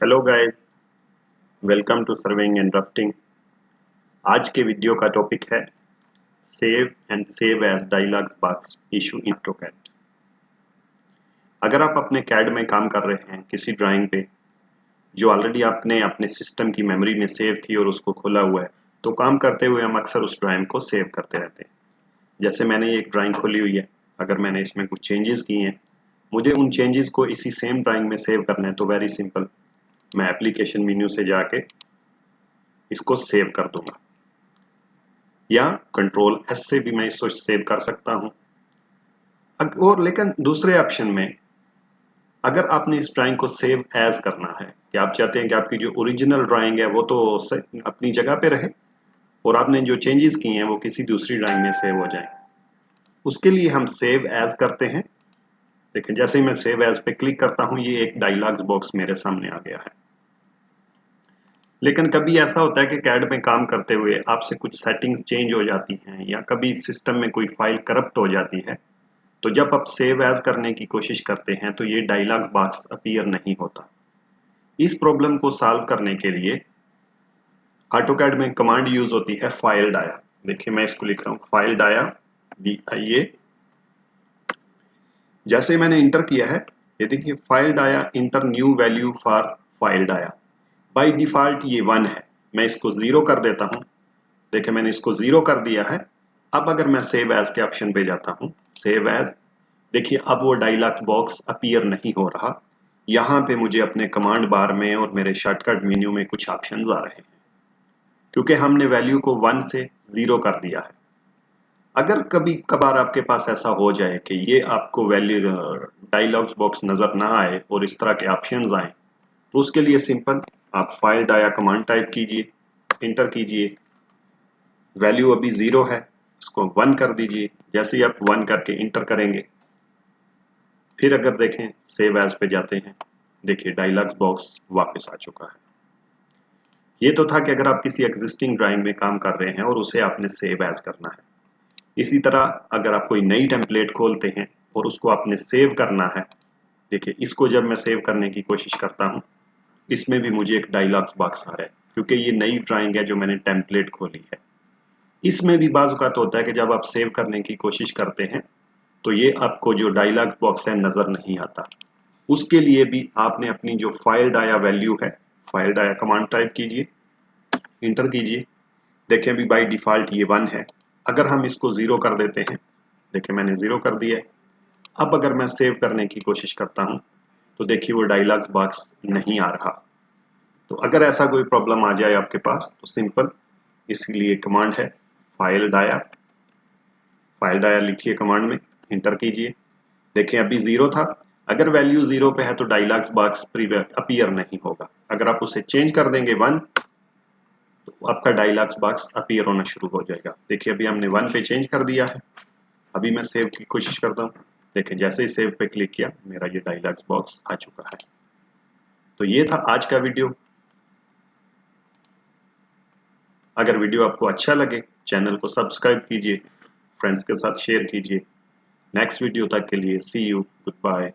Hello guys, welcome to serving and drafting. आज के video का टॉपिक है save and save as dialog box issue in AutoCAD। अगर आप अपने कैड में काम कर रहे हैं किसी ड्राइंग पे जो ऑलरेडी आपने अपने सिस्टम की मेमोरी में सेव थी और उसको खोला हुआ है, तो काम करते हुए हम अक्सर उस ड्राइंग को सेव करते रहते हैं। जैसे मैंने ये एक ड्राइंग खोली हुई है, अगर मैंने इसमें कुछ चेंजेस किए हैं, मुझे उन चेंजेस को इसी सेम ड्राइंग में सेव करना है, तो वेरी सिंपल, मैं एप्लीकेशन मेन्यू से जाके इसको सेव कर दूंगा, या कंट्रोल एस से भी मैं इसको सेव कर सकता हूं। और लेकिन दूसरे ऑप्शन में, अगर आपने इस ड्राइंग को सेव एज करना है कि आप चाहते हैं कि आपकी जो ओरिजिनल ड्राइंग है वो तो अपनी जगह पे रहे और आपने जो चेंजेस किए हैं वो किसी दूसरी ड्राइंग में सेव हो जाए, उसके लिए हम सेव एज करते हैं। देखिए, जैसे ही मैं सेव एज पे क्लिक करता हूं, ये एक डायलॉग बॉक्स मेरे सामने आ गया है। लेकिन कभी ऐसा होता है कि कैड में काम करते हुए आपसे कुछ सेटिंग्स चेंज हो जाती हैं, या कभी सिस्टम में कोई फाइल करप्ट हो जाती है, तो जब आप सेव एज करने की कोशिश करते हैं तो ये डायलॉग बॉक्स अपीयर नहीं होता। इस प्रॉब्लम को सॉल्व करने के लिए ऑटोकैड में कमांड यूज होती है फाइल डाया। देखिए, मैं इसको लिख रहा हूं, फाइल डाया DIA। जैसे मैंने इंटर किया है, ये देखिए, file dia enter new value for file dia. By default ये 1 है, मैं इसको 0 कर देता हूं। देखिए, मैंने इसको 0 कर दिया है। अब अगर मैं सेव एज के ऑप्शन पे जाता हूं, सेव एज, देखिए अब वो डायलॉग बॉक्स अपीयर नहीं हो रहा। यहाँ पे मुझे अपने कमांड बार में और मेरे शॉर्टकट मेन्यू में कुछ ऑप्शंस आ रहे हैं, क्योंकि हमने वैल्यू को 1 से 0 कर दिया है। अगर कभी कभार आपके पास ऐसा हो जाए कि ये आपको वैल्यू डायलॉग बॉक्स नजर ना आए और इस तरह के ऑप्शंस आए, तो उसके लिए सिंपल, आप फाइल डाया कमांड टाइप कीजिए, इंटर कीजिए, वैल्यू अभी 0 है, इसको 1 कर दीजिए। जैसे ही आप 1 करके इंटर करेंगे, फिर अगर देखें सेव एज पे जाते हैं, देखिए डायलॉग बॉक्स वापस आ चुका है। ये तो था कि अगर आप किसी एग्जिस्टिंग ड्राइंग में काम कर रहे हैं और उसे आपने सेव एज करना है। इसी तरह अगर आप कोई नई टेम्पलेट खोलते हैं और उसको आपने सेव करना है, देखिए इसको जब मैं सेव करने की कोशिश करता हूँ, इसमें भी मुझे एक डायलॉग बॉक्स आ रहा है, क्योंकि ये नई ड्राइंग है जो मैंने टेम्पलेट खोली है। इसमें भी बाज़ औक़ात होता है कि जब आप सेव करने की कोशिश करते हैं तो ये आपको जो डायलॉग बॉक्स है नज़र नहीं आता। उसके लिए भी आपने अपनी जो फाइल डाया वैल्यू है, फाइल डाया कमांड टाइप कीजिए, इंटर कीजिए। देखिए अभी बाय डिफ़ॉल्ट ये 1 है। अगर हम इसको 0 कर देते हैं, देखिए मैंने 0 कर दिया है। अब अगर मैं सेव करने की कोशिश करता हूँ तो देखिए वो डायलॉग बॉक्स नहीं आ रहा। तो अगर ऐसा कोई प्रॉब्लम आ जाए आपके पास, तो सिंपल इसके लिए कमांड है फाइल डाया, फाइल डाया लिखिए कमांड में, इंटर कीजिए। देखिए अभी 0 था, अगर वैल्यू 0 पे है तो डायलॉग बॉक्स अपीयर नहीं होगा। अगर आप उसे चेंज कर देंगे 1, तो आपका डायलॉग बॉक्स अपीयर होना शुरू हो जाएगा। देखिए अभी हमने 1 पे चेंज कर दिया है। अभी मैं सेव की कोशिश करता हूँ, देखिए जैसे ही सेव पे क्लिक किया, मेरा ये डायलॉग बॉक्स आ चुका है। तो ये था आज का वीडियो। अगर वीडियो आपको अच्छा लगे, चैनल को सब्सक्राइब कीजिए, फ्रेंड्स के साथ शेयर कीजिए। नेक्स्ट वीडियो तक के लिए सी यू, गुड बाय।